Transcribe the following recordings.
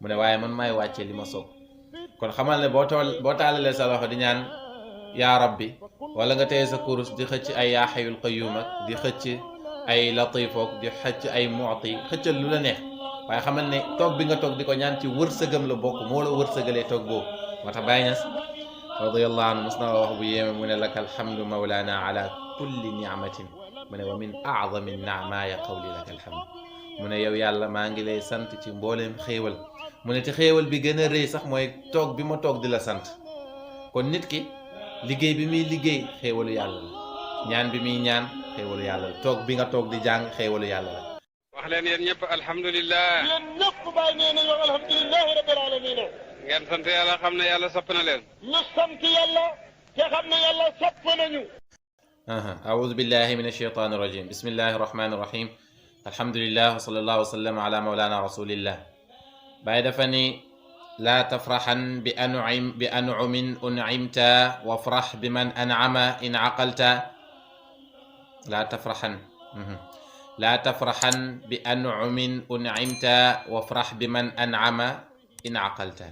mu ne waaye man maay wàccee li ma soob kon xamal ne boo taalalee sa loxo di ñaan yaa rabbi wala nga téye sa kurus di xëcc ay yaa xayul qayyum ak di xëcc ay latifook di xëcc ay mu'ti xëccal lu la neex waaye xamal ne toog bi nga toog di ko ñaan ci wërsëgam la bokk moo la wërsëgalee toog boobu moo tax Baye Niass radiyallahu anhu mos na wax bu yéeme mu ne laka alhamdu mawlana ala kulli ni'matin mu ne wa min a'zami ni'maaya qawli laka alhamdu mu ne yow yàlla maa ngi lay sant ci mbooleem xéewal mu ne te xéewal bi gën a rëy sax mooy toog bi ma toog di la sant kon nit ki liggéey bi muy liggéey xéewalu yàlla la ñaan bi muy ñaan xéewalu yàlla la toog bi nga toog di jàng xéewalu yàlla la wax leen yéen ñëpp alhamdulilah yéen ñëpp Baye nee nañu alhamdulilahi rabbil alamin ngeen sant yàlla xam ne yàlla sopp na leen ñu sant yàlla te xam ne yàlla sopp nañu أعوذ بالله من الشيطان الرجيم بسم الله الرحمن الرحيم الحمد لله وصلى الله وسلم على مولانا رسول الله Baye dafa ni laa tafraxan بأنعم أنعمت وافرح بمن أنعم إن عقلت لا تفرحن بأنعم أنعمت وافرح بمن أنعم إن عقلت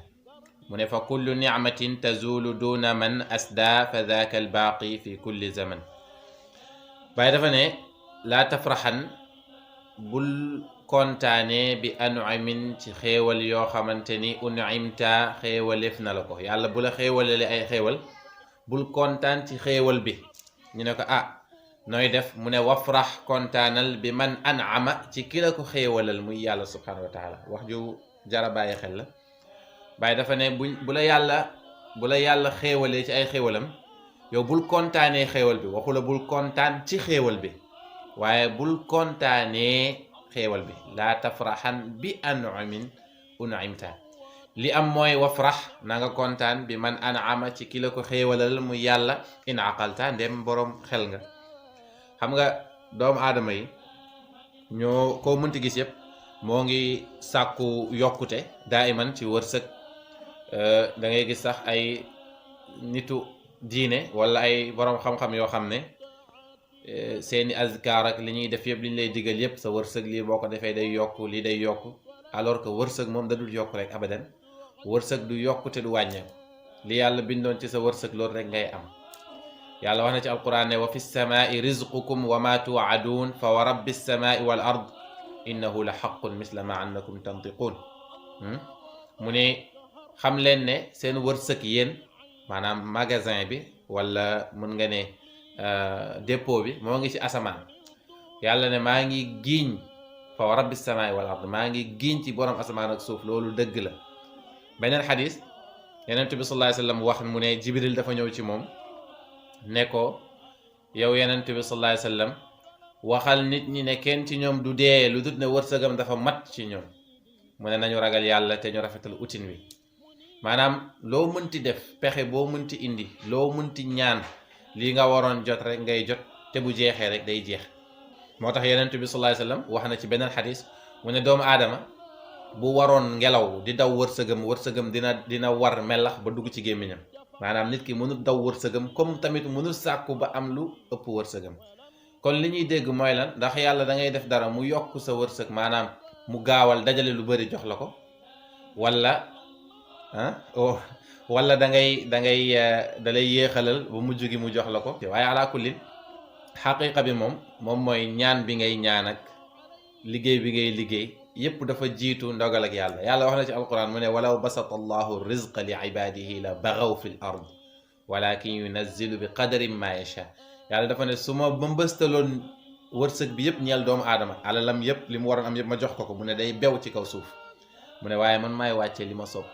mu ne fa kullu nicmatin tazulu duna man asda fa dhaka albaqi fi kulli zaman Baye dafa ne laa tafraxan bul kontaane bi anumin ci xéewal yoo xamante ni unimta xéewaleef na la ko yàlla bu la xéewalale ay xéewal bul kontaan ci xéewal bi ñu ne ko nooy def mu ne wafrax kontaanal bi man anama ci ki la ko xéewalal muy yàlla subhanahu wa taala wax ju jara bàyyi xel la Baye dafa ne bu la yàlla xéewalee ci ay xéewalam yow bul kontaanee xéewal bi waxu la bul kontaan ci xéewal bi waaye bul kontaanee xéewal bi laa tafraxan bi anumin unimta li am mooy wafrax na nga kontaan bi man anama ci ki la ko xéewalal muy yàlla in aqalta ndem boroom xel nga xam nga doomu aadama yi ñoo koo mënti gis yëpp moo ngi sàkku yokkute daa iman ci wërsëg da ngay gis sax ay nitu diine wala ay boroom xam-xam yoo xam ne seeni azkar ak li ñuy def yëpp li ñu lay digal yëpp sa wërsëg lii boo ko defee day yokku lii day yokku alors que wërsëg moom da dul yokku rek abadan wërsëg du yokku te du wàññeeku li yàlla bindoon ci sa wërsëg loolu rek ngay am yàlla wax na ci alquran ne wa fi samaai rizqukum wa ma tuadun fa wa rabbi samaai wal ard innahu la xaqun misla ma annakum tantiqun mu ne xam leen ne seen wërsëg yéen maanaam magasin bi wala mën nga ne dépôt bi moo ngi ci asamaan yàlla ne maa ngi giiñ fa wa rabbi samaai wal ard maa ngi giiñ ci borom asamaan ak suuf loolu dëgg la beneen xadis yonent bi sallallahu alayhi wa sallam wax mu ne jibril dafa ñëw ci moom ne ko yow yonent bi sallallahu alayhi wa sallam waxal nit ñi ne kenn ci ñoom du dee lu dut ne wërsëgam dafa mat ci ñoom mu ne nañu ragal yàlla te ñu rafetal utin wi maanaam loo mënti def pexe boo mënti indi loo mënti ñaan lii nga waroon jot rek ngay jot te bu jeexee rek day jeex moo tax yonent bi sallallahu alayhi wasallam wax na ci beneen xadis mu ne doomu aadama bu waroon ngelaw di daw wërsëgam dina war melax ba dugg ci gémmiñam maanaam nit ki mënul daw wërsëgam comme tamit mënul sàkku ba am lu ëpp wërsëgam kon li ñuy dégg mooy lan ndax yàlla da ngay def dara mu yokk sa wërsëg maanaam mu gaawal dajale lu bari jox la ko wala da lay yéexalal ba mujj gi mu jox la ko waaye ala kulli xaqiqa bi moom mooy ñaan bi ngay ñaan ak liggéey bi ngay liggéey yépp dafa jiitu ndogal ak yàlla wax na ci alquran mu ne walaw basata allahu rizqa li ibadihi la bagaw fi l ard walakin yunazzilu bi qadarin ma yacha yàlla dafa ne su ma mbëstaloon wërsëg bi yëpp ñeel doomu aadama alalam yëpp li mu waroon am yëpp ma jox ko mu ne day bew ci kaw suuf mu ne waaye man maay wàccee li ma soob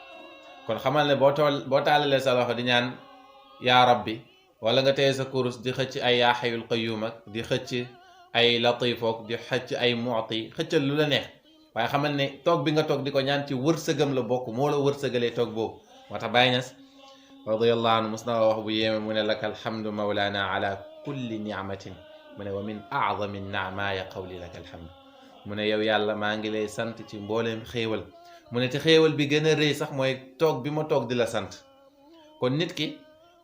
kon xamal ne boo taalalee sa loxo di ñaan yaa rabbi wala nga téye sa kurus di xëcc ay yaa xayul qayyum ak di xëcc ay latifook di xëcc ay mu'ti xëccal lu la neex waaye xamal ne toog bi nga toog di ko ñaan ci wërsëgam la bokk moo la wërsëgalee toog boobu moo tax Baye Niass radiyallahu anhu mos na wax bu yéeme mu ne laka alhamdu mawlana ala kulli nicmatin mu ne wa min a'zami ni'maaya qawli laka alhamdu mu ne yow yàlla maa ngi lay sant ci mbooleem xéewal mu ne te xéewal bi gën a rëy sax mooy toog bi ma toog di la sant kon nit ki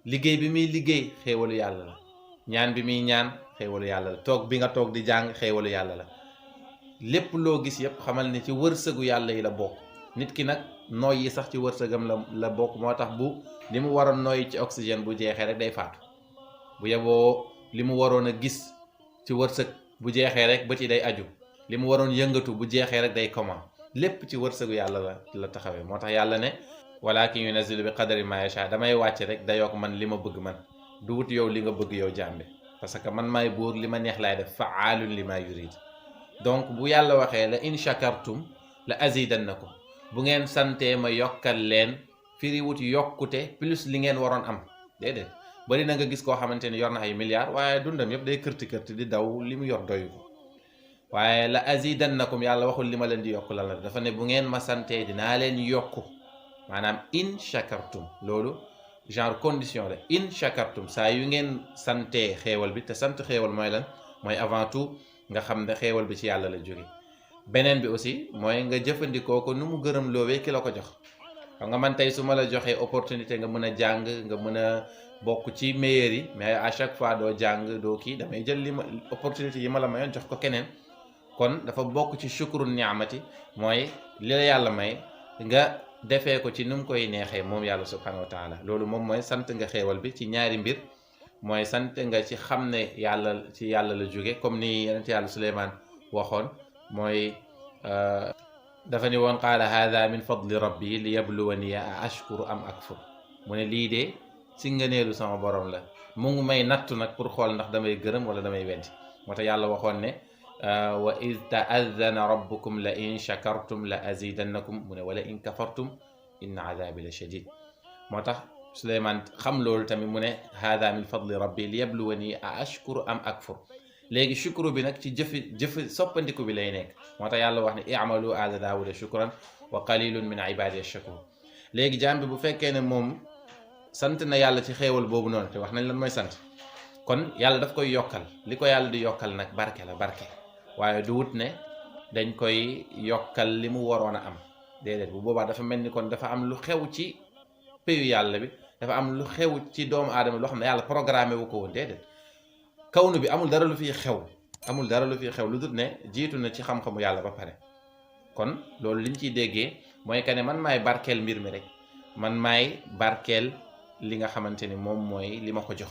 liggéey bi muy liggéey xéewalu yàlla la ñaan bi muy ñaan xéewalu yàlla la toog bi nga toog di jàng xéewalu yàlla la lépp loo gis yëpp xamal ne ci wërsëgu yàlla yi la bokk nit ki nag nooy yi sax ci wërsëgam la bokk moo tax bu li mu waroon nooy ci oxygène bu jeexee rek day faatu bu yeboo li mu waroon a gis ci wërsëg bu jeexee rek bët yi day aju li mu waroon yëngatu bu jeexee rek day comment lépp ci wërsëgu yàlla la taxawee moo tax yàlla ne walakin yunazzilu bi qadari ma yasha damay wàcc rek dayook man li ma bëgg man du wut yow li nga bëgg yow jàmbe parce que man maay buur li ma neex laay def faalun li ma yurid donc bu yàlla waxee la in shakartum la azidannakum bu ngeen santee ma yokkal leen firi wut yokkute plus li ngeen waroon am déedéet bari na nga gis koo xamante ni yor na ay milliards waaye dundam yëpp day kërti di daw li mu yor doyu ko waaye la azidannakum yàlla waxul li ma leen di yokk lan la dafa ne bu ngeen ma santee dinaa leen yokku maanaam in shakartum loolu genre condition la in shakartum saa yu ngeen santee xéewal bi te sant xéewal mooy lan mooy avant tout nga xam ne xéewal bi ci yàlla la jóge beneen bi aussi mooy nga jëfandikoo ko nu mu gërëm loowee ki la ko jox xam nga man tey su ma la joxee opportunité nga mën a jàng nga mën a bokk ci meilleur yi mais à chaque fois doo jàng doo kii damay jël li ma opportunité yi ma la mayoon jox ko keneen kon dafa bokk ci shukru ni'mati mooy li la yàlla may nga defee ko ci nu mu koy neexee moom yàlla subhanahu wa taala loolu moom mooy sant nga xéewal bi ci ñaari mbir mooy sant nga ci xam ne yàlla ci yàlla la jóge comme ni yonent yàlla Suleymaan waxoon mooy dafa ni woon qaala hada min fadli rabbi li yabluwani a ashkuru am akfur mu ne lii de ci ngëneelu sama borom la mu ngi may nattu nag pour xool ndax damay gërëm wala damay weddi moo tax yàlla waxoon ne wa id taadana rabbukum la in shakartum la azidannakum mu ne wala in kafartum inna adabi la shadid moo tax Suleymaan xam loolu tamit mu ne hada min fadli rabbi li yabluwani a ashkuru am akfur léegi shukru bi nag ci jëfi soppandiku bi lay nekk moo tax yàlla wax ne i'malu ala daawuda shukran wa qalilun min ibadi ash-shakur léegi jaam bi bu fekkee ne moom sant na yàlla ci xéewal boobu noonu te wax nañ lan mooy sant kon yàlla daf koy yokkal li ko yàlla di yokkal nag barke la barke waaye du wut ne dañ koy yokkal li mu waroon a am déedéet bu boobaa dafa mel ni kon dafa am lu xew ci payu yàlla bi dafa am lu xew ci doomu aadama loo xam ne yàlla programmé wu ko woon déedéet kawnu bi amul dara lu fiy xew lu dul ne jiitu na ci xam-xamu yàlla ba pare kon loolu liñ ciy déggee mooy que ne man maay barkeel mbir mi rek man maay barkeel li nga xamante ni moom mooy li ma ko jox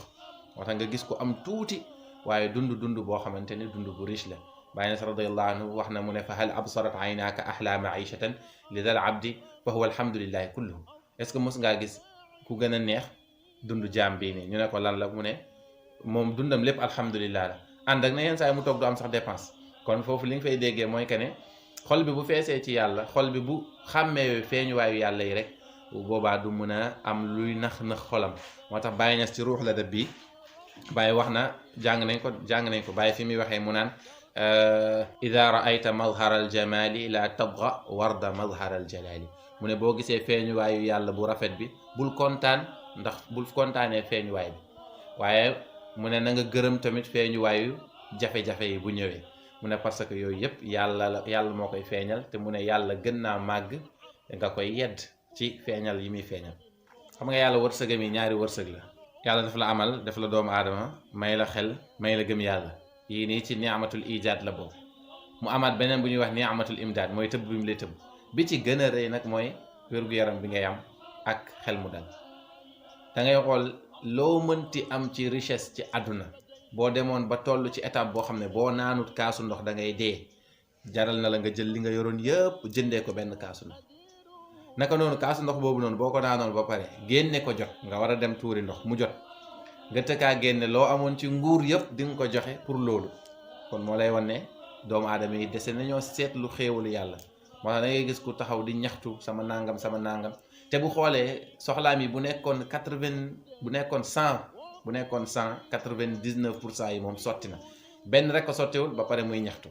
moo tax nga gis ko am tuuti waaye dund boo xamante ni dund bu riche la Baye radiyallahu anhu wax na mu ne fa hal absarat aynaaka ahla maishatan li dal abdi fa huwa alhamdulillahi kulluhu est ce que mos ngaa gis ku gën a neex dund jaam bii nii ñu ne ko lan la mu ne moom dundam lépp alhamdulillah la ànd ak na yenn saa yi mu toog du am sax dépense kon foofu li nga fay déggee mooy que ne xol bi bu feesee ci yàlla xol bi bu xàmmee feeñuwaayu yàlla yi rek bu boobaa du mën a am luy nax xolam moo tax Baye Niass ci ruux la def bii Baye wax na jàng nañ ko Baye fi muy waxee mu naan ida raayta mazhara aljamali la tabga warda mazhara aljalali mu ne boo gisee feeñuwaayu yàlla bu rafet bi bul kontaan ndax bul kontaanee feeñuwaay bi waaye mu ne na nga gërëm tamit feeñuwaayu jafe-jafe yi bu ñëwee mu ne parce que yooyu yëpp yàlla moo koy feeñal te mu ne yàlla gën naa màgg nga koy yedd ci feeñal yi muy feeñal xam nga yàlla wërsëgam yi ñaari wërsëg la yàlla daf la amal daf la doomu aadama may la xel may la gëm yàlla yii nii ci ni'matul ijaad la boobu mu amaat beneen bu ñuy wax ni'matul imdaad mooy tëbb bi mu lay tëbb bi ci gën a rëy nag mooy wér-gu-yaram bi ngay am ak xel mu dal da ngay xool loo mënti am ci richesse ci àdduna boo demoon ba toll ci étape boo xam ne boo naanut kaasu ndox da ngay dee jaral na la nga jël li nga yoroon yëpp jëndee ko benn kaasu ndox naka noonu kaasu ndox boobu noonu boo ko naanoon ba pare génne ko jot nga war a dem tuuri ndox mu jot nga tëkkaa génne loo amoon ci nguur yëpp di nga ko joxe pour loolu kon moo lay wan ne doomu aadama yi dese nañoo seetlu xéewalu yàlla moo tax da ngay gis ku taxaw di ñaxtu sama nangam te bu xoolee soxlaam yi bu nekkoon 80 bu nekkoon 99% yi moom sotti na benn rek ko sottiwul ba pare muy ñaxtu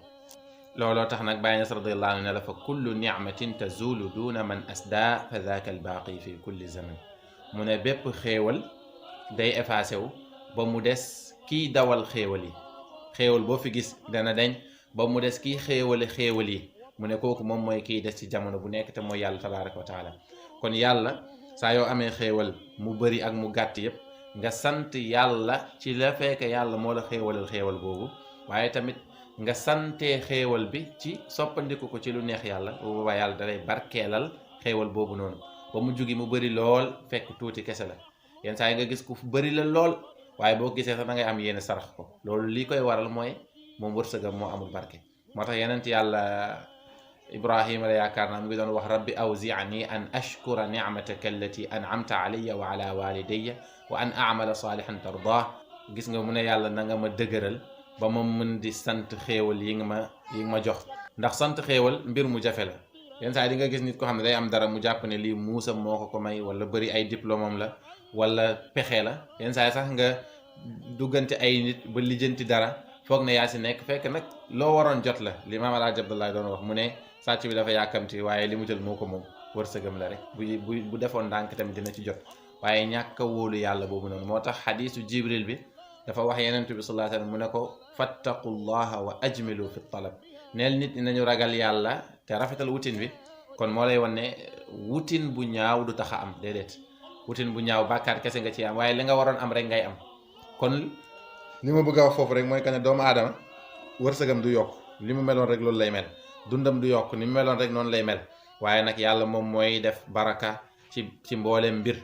looloo tax nag Baye Niass radiyallahu anhu ne la fa kullu ni'matin tazulu duna man asda fa dhaka al-baqi fi kulli zaman mu ne bépp xéewal day effacé wu ba mu des kiy dawal xéewal yi xéewal boo fi gis dana deñ ba mu des kiy xéewale xéewal yi mu ne kooku moom mooy kiy des ci jamono bu nekk te mooy yàlla tabaraka wa taala kon yàlla saa yoo amee xéewal mu bëri ak mu gàtt yëpp nga sant yàlla ci la fekk yàlla moo la xéewalal xéewal boobu waaye tamit nga santee xéewal bi ci soppandiku ko ci lu neex yàlla bu boobaa yàlla dalay barkeelal xéewal boobu noonu ba mu jugi mu bëri lool fekk tuuti kese la yenn saa yi nga gis ku bëri la lool waaye boo gisee sax da ngay am yéene sarax ko loolu lii koy waral mooy moom wërsëgam moo amul barke moo tax yeneen yàlla Ibrahima la yaakaar naa mu ngi doon wax rabbi awzi'ni an ashkura ni'mataka allati an'amta alayya wa ala walidayya wa an a'mala salihan tardah gis nga mu ne yàlla na nga ma dëgëral ba ma mën di sant xéewal yi nga ma jox ndax sant xéewal mbir mu jafe la yenn saa yi di nga gis nit ko xam ne day am dara mu jàpp ne lii muusam moo ko may wala bëri ay diplôme am la wala pexe la yenn saa yi sax nga duggante ay nit ba lijjanti dara foog ne yaa si nekk fekk nag loo waroon jot la li Maam Alaaji Abdoulaye doon wax mu ne sàcc bi dafa yàkkamti waaye li mu jël moo ko moom wërsëgam la rek bu defoon ndànk tamit dina ci jot waaye ñàkk a wóolu yàlla boobu noonu moo tax xadiisu Jibril bi dafa wax yenent bi sallallahu alayhi wasallam mu ne ko fattaqullaha wa ajmilu fi talab neel nit ñi nañu ragal yàlla te rafetal wutin bi kon moo lay wan ne wutin bu ñaaw du tax a am déedéet wutin bu ñaaw bàkkaar kese nga ci am waaye li nga waroon am rek ngay am kon li ma bëgg a wax foofu rek mooy que ne doomu aadama wërsëgam du yokk li mu meloon rek loolu lay mel dundam du yokk ni mu meloon rek noonu lay mel waaye nag yàlla moom mooy def baraka ci mbooleem mbir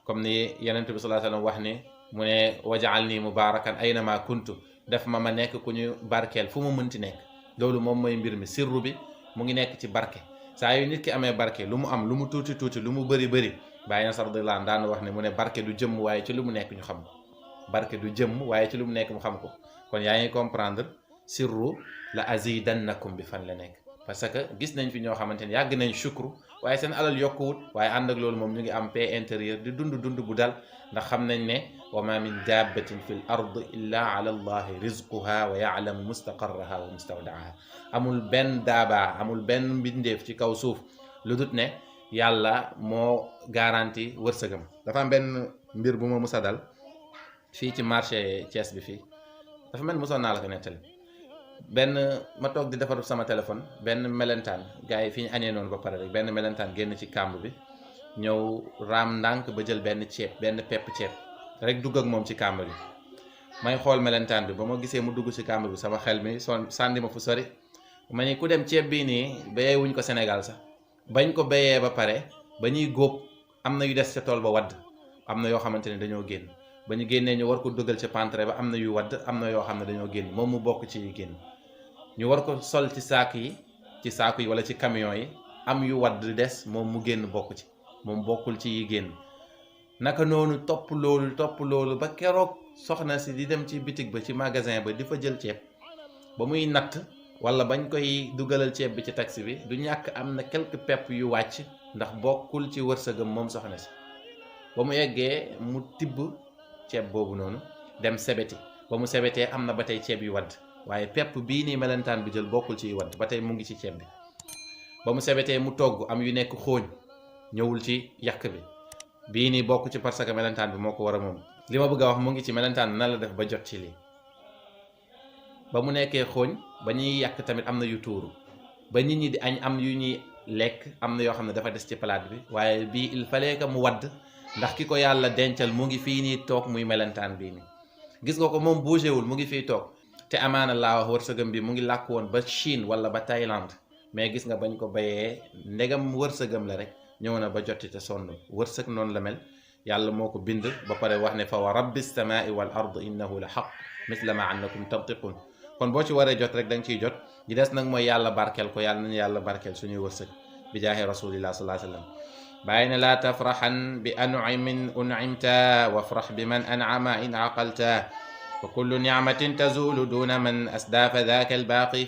comme ni yenent bi sallallahu alayhi wasallam wax ni mu ne waj'alni mubarakan aynama kuntu def ma nekk ku ñu barkeel fu mu mënti nekk loolu moom mooy mbir mi sirru bi mu ngi nekk ci barke saa yu nit ki amee barke lu mu am lu mu tuuti tuuti lu mu bëri bëri Baye na radiyallahu daan wax ne mu ne barke du jëmm waaye ci lu mu nekk ñu xam ko barke du jëmm waaye ci lu mu nekk mu xam ko kon yaa ngi comprendre sirru la azidannakum bi fan la nekk parce que gis nañ fi ñoo xamante ne yàgg nañ shukru waaye seen alal yokkuwut waaye ànd ak loolu moom ñu ngi am paix intérieure di dund bu dal ndax xam nañ ne wa ma min dabbatin fi l ard illa ala allahi rizquha wa ya'lamu mustaqarraha wa mustawdaaha amul benn daaba amul benn mbindeef ci kaw suuf lu dut ne yàlla moo garanti wërsëgam dafa am benn mbir bu ma musa dal fii ci marché Thiès bi fii dafa mel musoon naa la ko nettali benn ma toog di defar sama téléphone benn melentaan gars yi fi ñu añee noonu ba pare rek benn melentaan génn ci kàmb bi ñëw raam ndànk ba jël benn ceeb benn pepp ceeb rek dugg ak moom ci kàmb bi may xool melentaan bi ba ma gisee mu dugg ci kàmb bi sama xel mi sànni ma fu sori ma ni ku dem ceeb bii nii béyee wuñ ko Sénégal sax bañ ko béyee ba pare ba ñuy góob am na yu des ca tool ba wadd am na yoo xamante ne dañoo génn ba ñu génnee ñu war ko dugal ci pantre ba am na yu wadd am na yoo xam ne dañoo génn moom mu bokk ci yu génn ñu war ko sol ci saaku yi wala ci camion yi am yu wadd des moom mu génn bokk ci moom bokkul ci yi génn naka noonu topp loolu ba keroog soxna si di dem ci bitig ba ci magasin ba di fa jël ceeb ba muy natt wala bañ koy dugalal ceeb bi ci taxi bi du ñàkk am na quelques pepp yu wàcc ndax bokkul ci wërsëgam moom soxna si ba mu yeggee mu tibb ceeb boobu noonu dem sebeti ba mu sebetee am na ba tey ceeb yu wadd waaye pepp bii nii melentaan bi jël bokkul ci yu wadd ba tey mu ngi ci ceeb bi ba mu sebetee mu togg am yu nekk xooñ ñëwul ci yàq bi bii nii bokk ci parce que melentaan bi moo ko war a moom li ma bëgg a wax mu ngi ci melentaan na la def ba jot ci lii ba mu nekkee xooñ ba ñuy yàq tamit am na yu tuuru ba nit ñi di añ am yu ñuy lekk am na yoo xam ne dafa des ci palaat bi waaye bii il fallait que mu wadd ndax ki ko yàlla dencal mu ngi fii nii toog muy melentaan bii nii gis nga ko moom bougé wul mu ngi fii toog te amaana laa wax wërsëgam bi mu ngi làkk woon ba Chine wala ba Thaïlande mais gis nga bañ ko bayee ndegam wërsëgam la rek ñëw na ba jotti te sonn wërsëg noonu la mel yàlla moo ko bind ba pare wax ne fa wa rabbi samai wal ard innahu la xaq misla ma annakum tantiqun kon boo ci waree jot rek da nga ciy jot di des nag mooy yàlla barkeel ko yàlla nañu yàlla barkeel suñuy wërsëg bi jaahi rasulillah sallallahu alayhi wa sallam bàyyi ne laa tafraxan bi an'amin un'imta wafrax bi man an'ama in aqalta fa kullu ni'matin tazulu duna man asdafa dhaka albaaqi